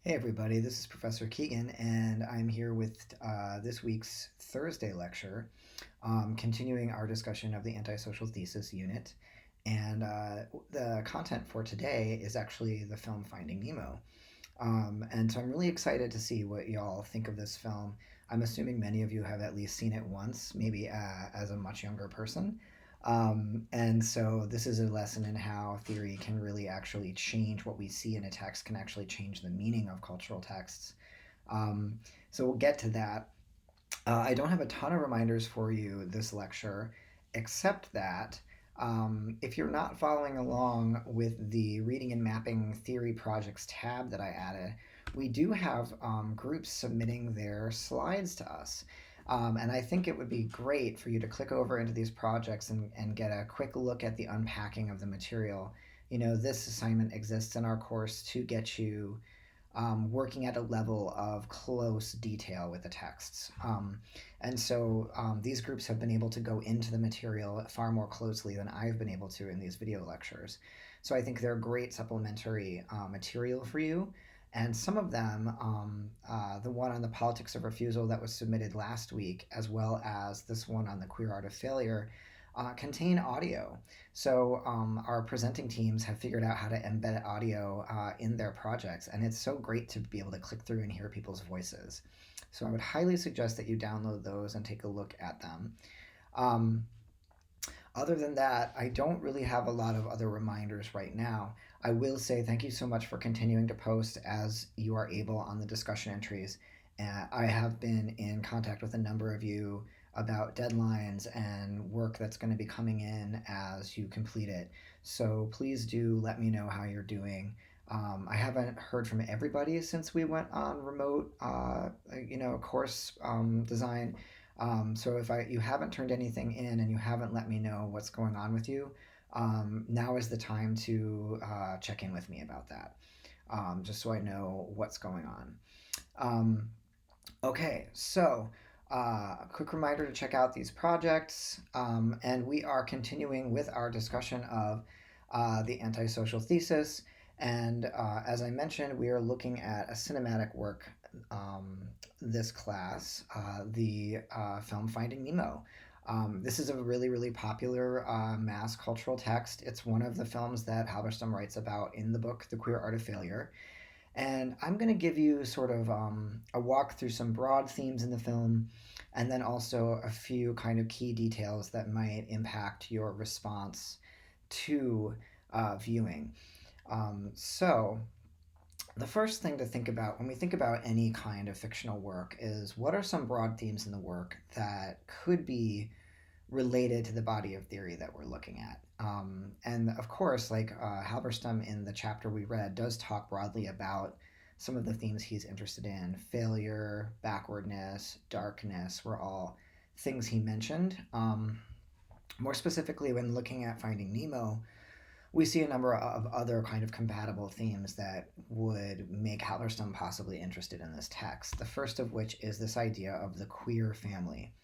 Hey everybody, this is Professor Keegan, and I'm here with this week's Thursday lecture, continuing our discussion of the antisocial thesis unit. And the content for today is actually the film Finding Nemo. And so I'm really excited to see what y'all think of this film. I'm assuming many of you have at least seen it once, maybe as a much younger person. And so this is a lesson in how theory can really actually change what we see in a text, can actually change the meaning of cultural texts. Um, so we'll get to that. I don't have a ton of reminders for you this lecture, except that if you're not following along with the Reading and Mapping Theory Projects tab that I added, we do have groups submitting their slides to us. And I think it would be great for you to click over into these projects and get a quick look at the unpacking of the material. You know, this assignment exists in our course to get you working at a level of close detail with the texts. And so these groups have been able to go into the material far more closely than I've been able to in these video lectures. So I think they're great supplementary material for you. And some of them, the one on the politics of refusal that was submitted last week, as well as this one on the queer art of failure, contain audio. So our presenting teams have figured out how to embed audio in their projects, and it's so great to be able to click through and hear people's voices. So I would highly suggest that you download those and take a look at them. Um, Other than that, I don't really have a lot of other reminders right now. I will say thank you so much for continuing to post as you are able on the discussion entries. I have been in contact with a number of you about deadlines and work that's going to be coming in as you complete it. So please do let me know how you're doing. I haven't heard from everybody since we went on remote, course design. So if you haven't turned anything in and you haven't let me know what's going on with you, now is the time to check in with me about that, just so I know what's going on. Um, okay, so a quick reminder to check out these projects, and we are continuing with our discussion of the antisocial thesis. And as I mentioned, we are looking at a cinematic work um, this class, the film Finding Nemo. This is a really, really popular mass cultural text. It's one of the films that Halberstam writes about in the book, The Queer Art of Failure. And I'm going to give you sort of a walk through some broad themes in the film, and then also a few kind of key details that might impact your response to viewing. So, the first thing to think about when we think about any kind of fictional work is what are some broad themes in the work that could be related to the body of theory that we're looking at. And of course, like Halberstam in the chapter we read does talk broadly about some of the themes he's interested in. Failure, backwardness, darkness were all things he mentioned. More specifically, when looking at Finding Nemo, we see a number of other kind of compatible themes that would make Halberstam possibly interested in this text. The first of which is this idea of the queer family.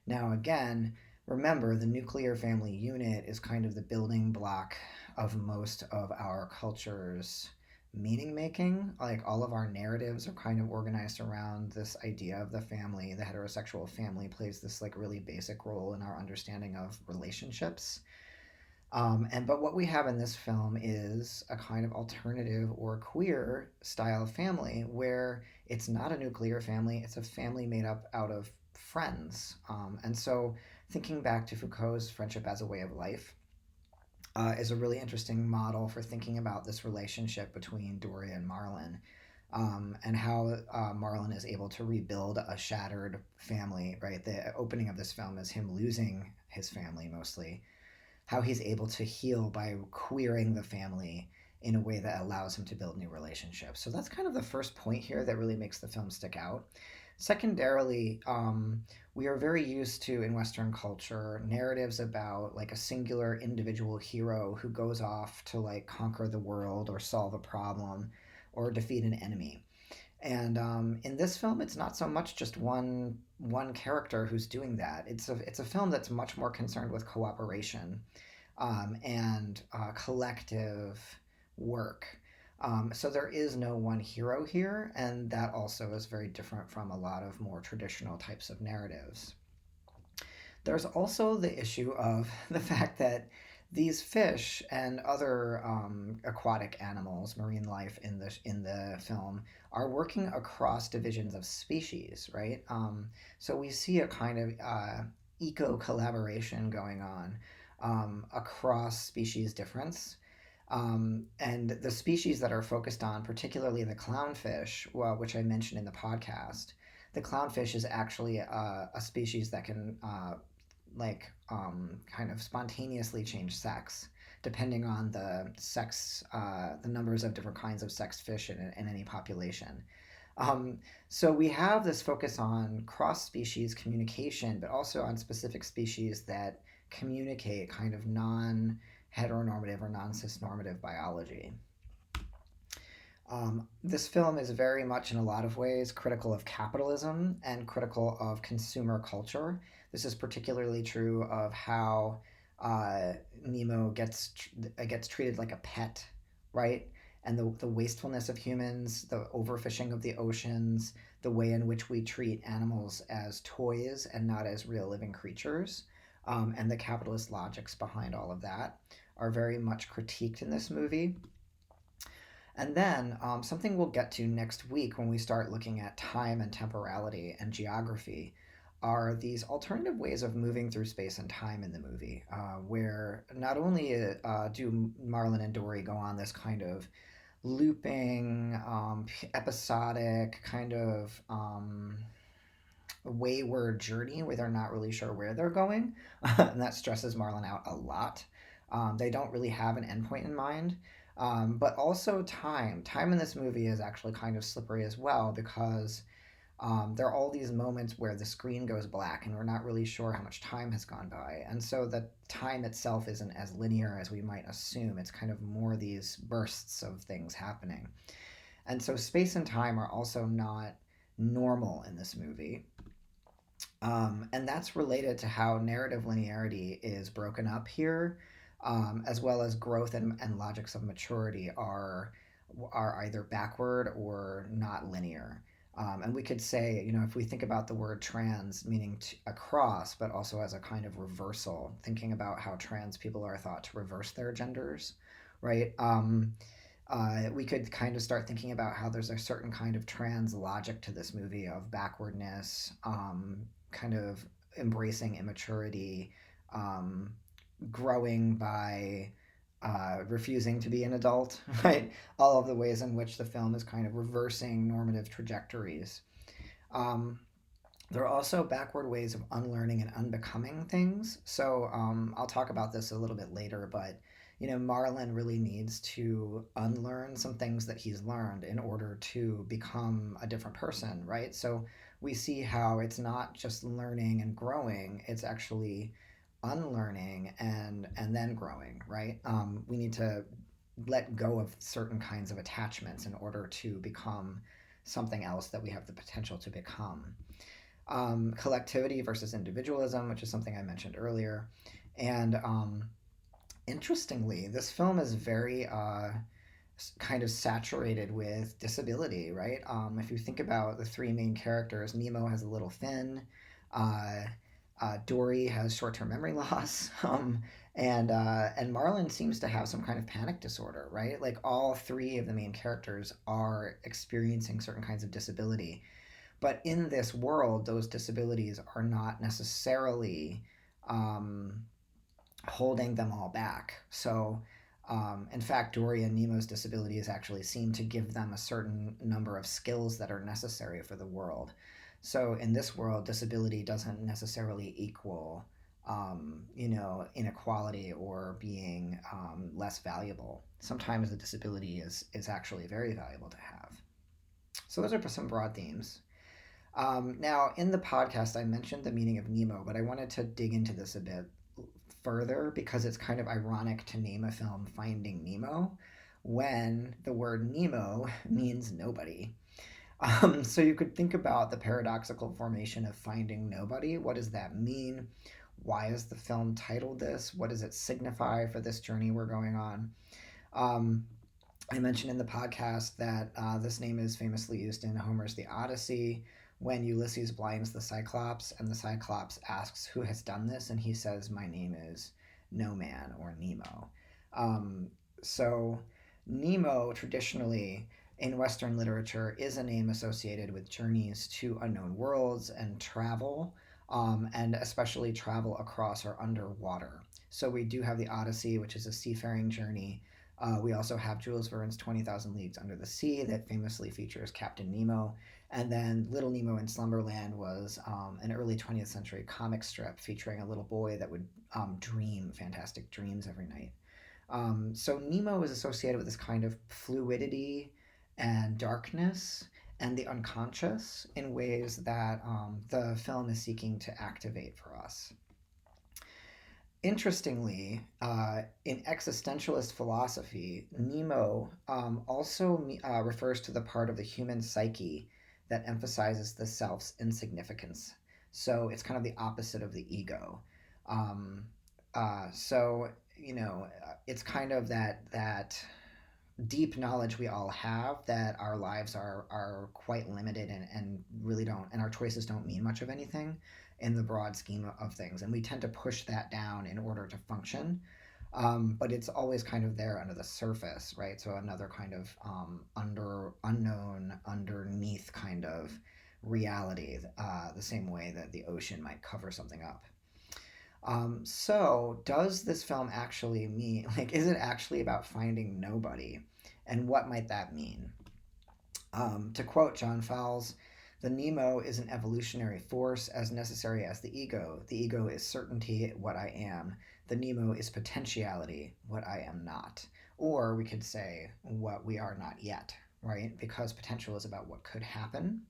Now, again, remember the nuclear family unit is kind of the building block of most of our culture's meaning making. Like all of our narratives are kind of organized around this idea of the family. The heterosexual family plays this like really basic role in our understanding of relationships. But what we have in this film is a kind of alternative or queer style family where it's not a nuclear family, it's a family made up out of friends. And so thinking back to Foucault's Friendship as a Way of Life is a really interesting model for thinking about this relationship between Doria and Marlin. And how Marlin is able to rebuild a shattered family, right? The opening of this film is him losing his family mostly, how he's able to heal by queering the family in a way that allows him to build new relationships. So that's kind of the first point here that really makes the film stick out. Secondarily, we are very used to in Western culture narratives about like a singular individual hero who goes off to like conquer the world or solve a problem or defeat an enemy. And in this film, it's not so much just one character who's doing that. It's a film that's much more concerned with cooperation and collective work. So there is no one hero here, and that also is very different from a lot of more traditional types of narratives. There's also the issue of the fact that these fish and other aquatic animals, marine life in the film, are working across divisions of species, right? So we see a kind of eco collaboration going on across species difference. And the species that are focused on, particularly the clownfish, well, which I mentioned in the podcast, the clownfish is actually a species that can kind of spontaneously change sex depending on the sex, the numbers of different kinds of sexed fish in any population. Um, so we have this focus on cross species communication, but also on specific species that communicate kind of non heteronormative or non cisnormative biology. This film is very much, in a lot of ways, critical of capitalism and critical of consumer culture. This is particularly true of how uh, Nemo gets treated like a pet, right? And the wastefulness of humans, the overfishing of the oceans, the way in which we treat animals as toys and not as real living creatures, and the capitalist logics behind all of that are very much critiqued in this movie. And then something we'll get to next week when we start looking at time and temporality and geography are these alternative ways of moving through space and time in the movie, where not only do Marlin and Dory go on this kind of looping, episodic, kind of wayward journey where they're not really sure where they're going, and that stresses Marlin out a lot. They don't really have an endpoint in mind. But also time. Time in this movie is actually kind of slippery as well because there are all these moments where the screen goes black and we're not really sure how much time has gone by. And so the time itself isn't as linear as we might assume. It's kind of more these bursts of things happening. And so space and time are also not normal in this movie. And that's related to how narrative linearity is broken up here, as well as growth and logics of maturity are either backward or not linear. And we could say, if we think about the word trans meaning across, but also as a kind of reversal, thinking about how trans people are thought to reverse their genders, right? We could kind of start thinking about how there's a certain kind of trans logic to this movie of backwardness, kind of embracing immaturity, um, growing by refusing to be an adult, right? All of the ways in which the film is kind of reversing normative trajectories. Um, there are also backward ways of unlearning and unbecoming things. So I'll talk about this a little bit later, but Marlin really needs to unlearn some things that he's learned in order to become a different person, right? So we see how it's not just learning and growing; it's actually unlearning and then growing, right? We need to let go of certain kinds of attachments in order to become something else that we have the potential to become. Collectivity versus individualism, which is something I mentioned earlier. And interestingly, this film is very kind of saturated with disability, right? If you think about the three main characters, Nemo has a little fin, uh, Dory has short-term memory loss, and Marlin seems to have some kind of panic disorder, right? Like all three of the main characters are experiencing certain kinds of disability, but in this world, those disabilities are not necessarily um, holding them all back. So, in fact, Dory and Nemo's disabilities actually seem to give them a certain number of skills that are necessary for the world. So, in this world, disability doesn't necessarily equal, inequality or being less valuable. Sometimes the disability is actually very valuable to have. So, those are some broad themes. Now, in the podcast, I mentioned the meaning of Nemo, but I wanted to dig into this a bit further because it's kind of ironic to name a film Finding Nemo when the word Nemo means nobody. So you could think about the paradoxical formation of finding nobody. What does that mean? Why is the film titled this? What does it signify for this journey we're going on? Um, I mentioned in the podcast that this name is famously used in Homer's The Odyssey when Ulysses blinds the Cyclops, and the Cyclops asks who has done this, and he says, "My name is No Man," or Nemo. Um, so, Nemo traditionally in Western literature is a name associated with journeys to unknown worlds and travel, and especially travel across or underwater. So, we do have the Odyssey, which is a seafaring journey. We also have Jules Verne's 20,000 Leagues Under the Sea that famously features Captain Nemo. And then Little Nemo in Slumberland was an early 20th century comic strip featuring a little boy that would dream fantastic dreams every night. So Nemo is associated with this kind of fluidity and darkness and the unconscious in ways that the film is seeking to activate for us. Interestingly, in existentialist philosophy, Nemo also refers to the part of the human psyche that emphasizes the self's insignificance. So it's kind of the opposite of the ego. Um, so it's kind of that deep knowledge we all have that our lives are quite limited and really don't, and our choices don't mean much of anything in the broad scheme of things, and we tend to push that down in order to function. But it's always kind of there under the surface, right? So another kind of unknown underneath kind of reality, the same way that the ocean might cover something up. So, does this film actually mean, like, is it actually about finding nobody? And what might that mean? To quote John Fowles, the Nemo is an evolutionary force as necessary as the ego. The ego is certainty, what I am. The Nemo is potentiality, what I am not. Or we could say, what we are not yet, right? Because potential is about what could happen.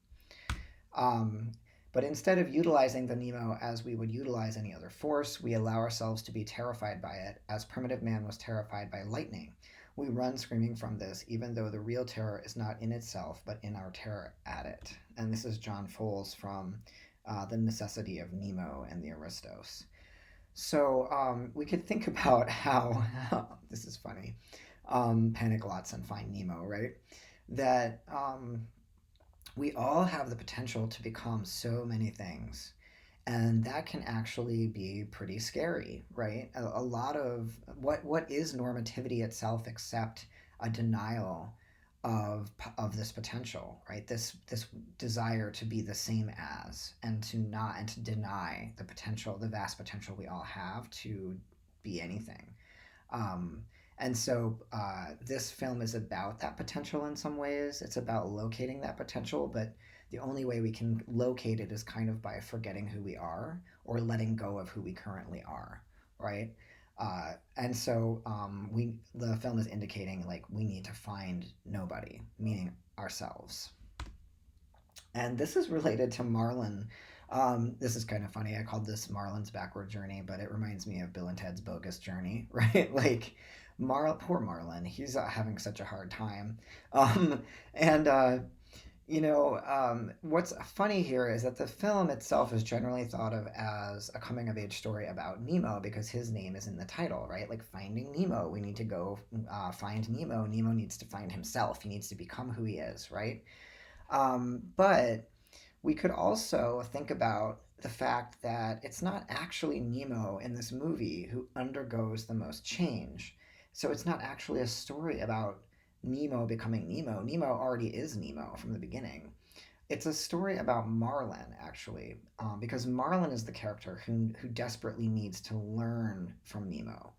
Um, but instead of utilizing the Nemo as we would utilize any other force, we allow ourselves to be terrified by it, as primitive man was terrified by lightning. We run screaming from this, even though the real terror is not in itself, but in our terror at it. And this is John Fowles from The Necessity of Nemo and the Aristos. So we could think about how, this is funny, Panic Lots and Find Nemo, right? That we all have the potential to become so many things. And that can actually be pretty scary, right? A lot of what is normativity itself except a denial of this potential, right? This desire to be the same as, and to not, and to deny the potential, the vast potential we all have to be anything. Um, and so this film is about that potential in some ways. It's about locating that potential, but the only way we can locate it is kind of by forgetting who we are or letting go of who we currently are, right? And so the film is indicating like we need to find nobody, meaning ourselves. And this is related to Marlin. This is kind of funny. I called this Marlin's backward journey, but it reminds me of Bill and Ted's bogus journey, right? Like, poor Marlin, he's having such a hard time. And what's funny here is that the film itself is generally thought of as a coming of age story about Nemo because his name is in the title, right? Like finding Nemo, we need to go find Nemo. Nemo needs to find himself. He needs to become who he is, right? But we could also think about the fact that it's not actually Nemo in this movie who undergoes the most change. So it's not actually a story about Nemo becoming Nemo. Nemo already is Nemo from the beginning. It's a story about Marlin, actually, because Marlin is the character who desperately needs to learn from Nemo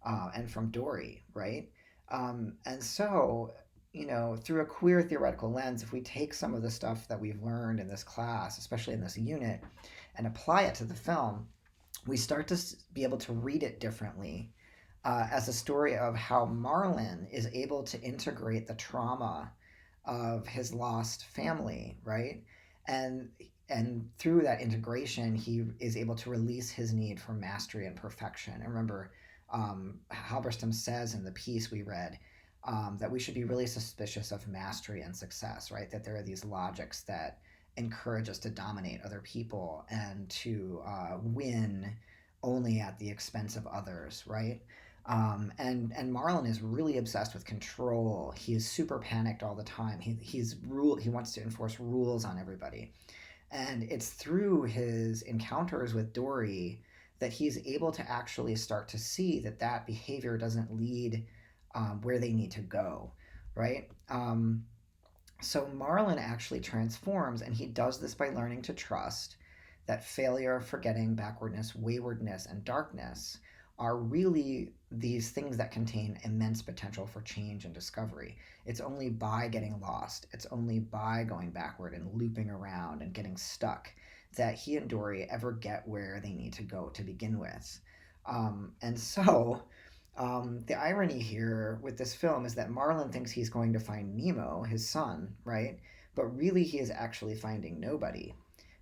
and from Dory, right? And so, through a queer theoretical lens, if we take some of the stuff that we've learned in this class, especially in this unit, and apply it to the film, we start to be able to read it differently as a story of how Marlin is able to integrate the trauma of his lost family, right? And and through that integration, he is able to release his need for mastery and perfection. And remember, Halberstam says in the piece we read that we should be really suspicious of mastery and success, right? That there are these logics that encourage us to dominate other people and to win only at the expense of others, right? And Marlin is really obsessed with control. He is super panicked all the time. He wants to enforce rules on everybody. And it's through his encounters with Dory that he's able to actually start to see that that behavior doesn't lead where they need to go, right? So Marlin actually transforms, and he does this by learning to trust that failure, forgetting, backwardness, waywardness, and darkness are really these things that contain immense potential for change and discovery. It's only by getting lost, it's only by going backward and looping around and getting stuck that he and Dory ever get where they need to go to begin with. The irony here with this film is that Marlin thinks he's going to find Nemo, his son, right? But really, he is actually finding nobody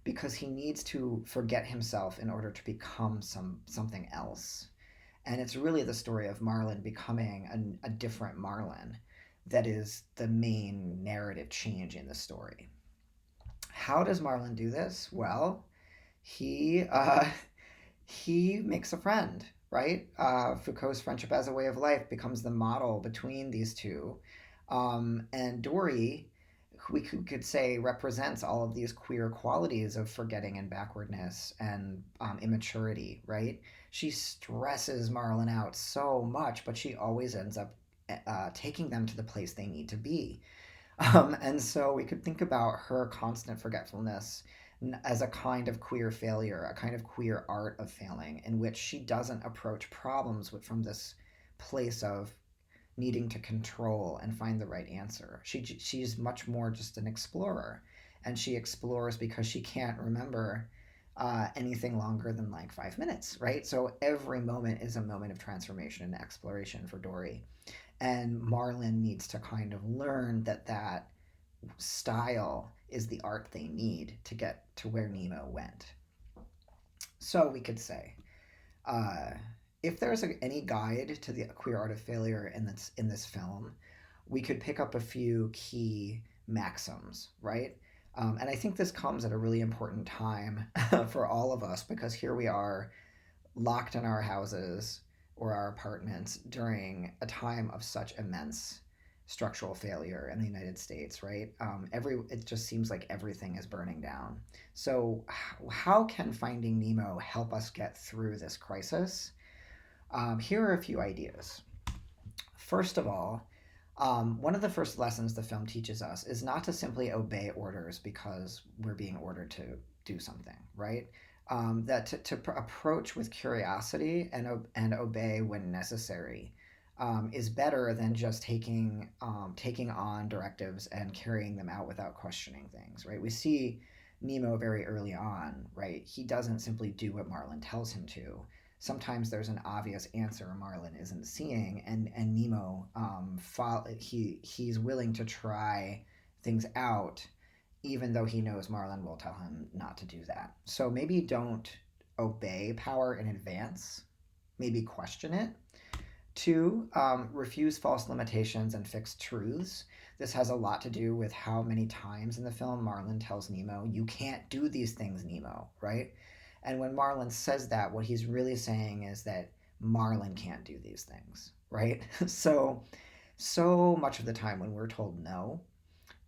because he needs to forget himself in order to become something else. And it's really the story of Marlin becoming a different Marlin that is the main narrative change in the story. How does Marlin do this? Well, he he makes a friend, right? Foucault's friendship as a way of life becomes the model between these two. And Dory, we could say, represents all of these queer qualities of forgetting and backwardness and immaturity, right? She stresses Marlin out so much, but she always ends up taking them to the place they need to be. And so we could think about her constant forgetfulness as a kind of queer failure, a kind of queer art of failing, in which she doesn't approach problems from this place of needing to control and find the right answer. She's much more just an explorer, and she explores because she can't remember anything longer than like 5 minutes, right? So every moment is a moment of transformation and exploration for Dory, and Marlin needs to kind of learn that that style is the art they need to get to where Nemo went. So we could say, uh, if there's any guide to the queer art of failure in this film, we could pick up a few key maxims, right? And I think this comes at a really important time for all of us because here we are locked in our houses or our apartments during a time of such immense structural failure in the United States, right? It just seems like everything is burning down. So, how can Finding Nemo help us get through this crisis? Here are a few ideas. First of all, one of the first lessons the film teaches us is not to simply obey orders because we're being ordered to do something, right? That to approach with curiosity and obey when necessary is better than just taking on directives and carrying them out without questioning things, right? We see Nemo very early on, right? He doesn't simply do what Marlin tells him to. Sometimes there's an obvious answer Marlin isn't seeing, and Nemo he's willing to try things out, even though he knows Marlin will tell him not to do that. So maybe don't obey power in advance. Maybe question it. Two, refuse false limitations and fixed truths. This has a lot to do with how many times in the film Marlin tells Nemo, "You can't do these things, Nemo," right? And when Marlin says that, what he's really saying is that Marlin can't do these things, right? So much of the time when we're told no,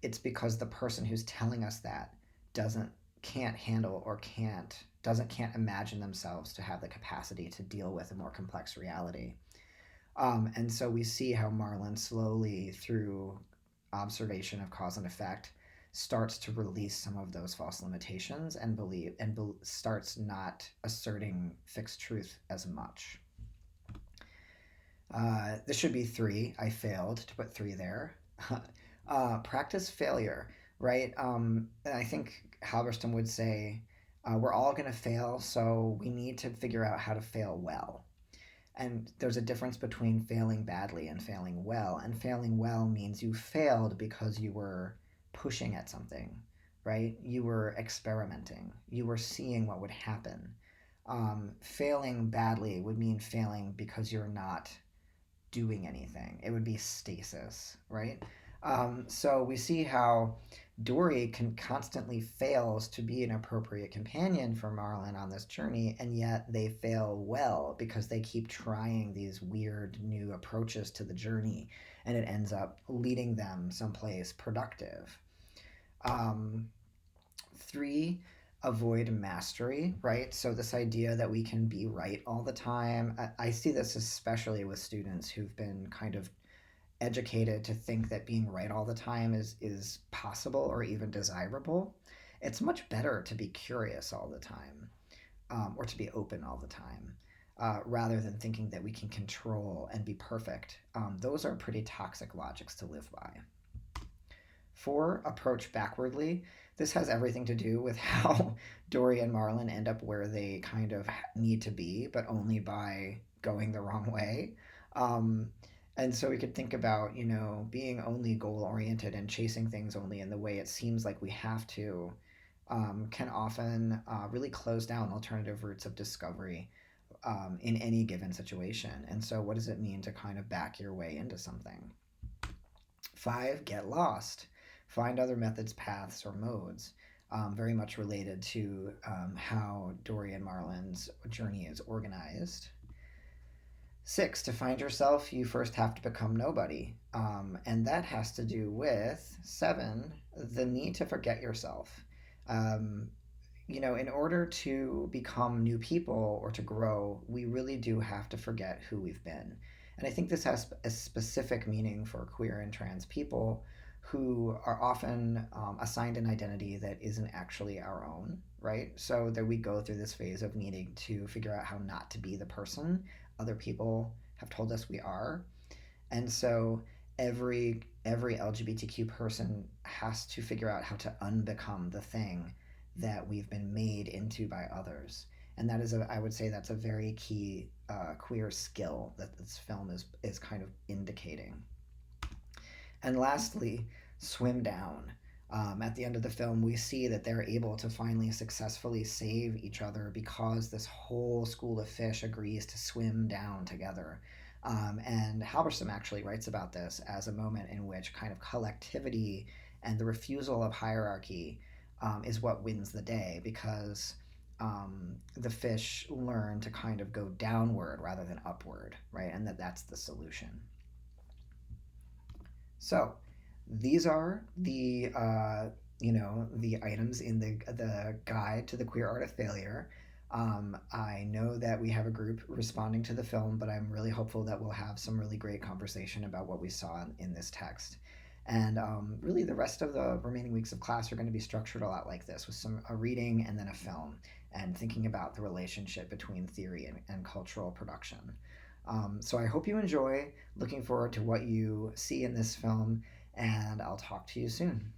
it's because the person who's telling us that doesn't can't handle or can't imagine themselves to have the capacity to deal with a more complex reality. And so we see how Marlin slowly, through observation of cause and effect, starts to release some of those false limitations and starts not asserting fixed truth as much. This should be three. I failed to put three there. Practice failure, right? And I think Halberstam would say, we're all going to fail, so we need to figure out how to fail well. And there's a difference between failing badly and failing well. And failing well means you failed because you were pushing at something, right? You were experimenting. You were seeing what would happen. Failing badly would mean failing because you're not doing anything. It would be stasis, right? So we see how Dory constantly fails to be an appropriate companion for Marlin on this journey, and yet they fail well because they keep trying these weird new approaches to the journey, and it ends up leading them someplace productive. Um, Three, avoid mastery, right? So, this idea that we can be right all the time. I see this especially with students who've been kind of educated to think that being right all the time is possible or even desirable. It's much better to be curious all the time, or to be open all the time, rather than thinking that we can control and be perfect. Those are pretty toxic logics to live by. Four, approach backwardly. This has everything to do with how Dory and Marlin end up where they kind of need to be, but only by going the wrong way. Um, and so we could think about, being only goal oriented and chasing things only in the way it seems like we have to, can often really close down alternative routes of discovery, in any given situation. And so, what does it mean to kind of back your way into something? Five, get lost. Find other methods, paths, or modes. Very much related to how Dory and Marlin's journey is organized. Six, to find yourself, you first have to become nobody. And that has to do with seven, the need to forget yourself. Um, in order to become new people or to grow, we really do have to forget who we've been. And I think this has a specific meaning for queer and trans people who are often assigned an identity that isn't actually our own, right? So that we go through this phase of needing to figure out how not to be the person other people have told us we are. And so every LGBTQ person has to figure out how to unbecome the thing that we've been made into by others. And that is, I would say, that's a very key queer skill that this film is kind of indicating. And lastly, swim down. At the end of the film, we see that they're able to finally successfully save each other because this whole school of fish agrees to swim down together. And Halberstam actually writes about this as a moment in which kind of collectivity and the refusal of hierarchy is what wins the day, because the fish learn to kind of go downward rather than upward, right? And that's the solution. So these are the items in the guide to the queer art of failure. I know that we have a group responding to the film, but I'm really hopeful that we'll have some really great conversation about what we saw in this text. And really, the rest of the remaining weeks of class are going to be structured a lot like this, with a reading and then a film, and thinking about the relationship between theory and cultural production. So I hope you enjoy. Looking forward to what you see in this film, and I'll talk to you soon.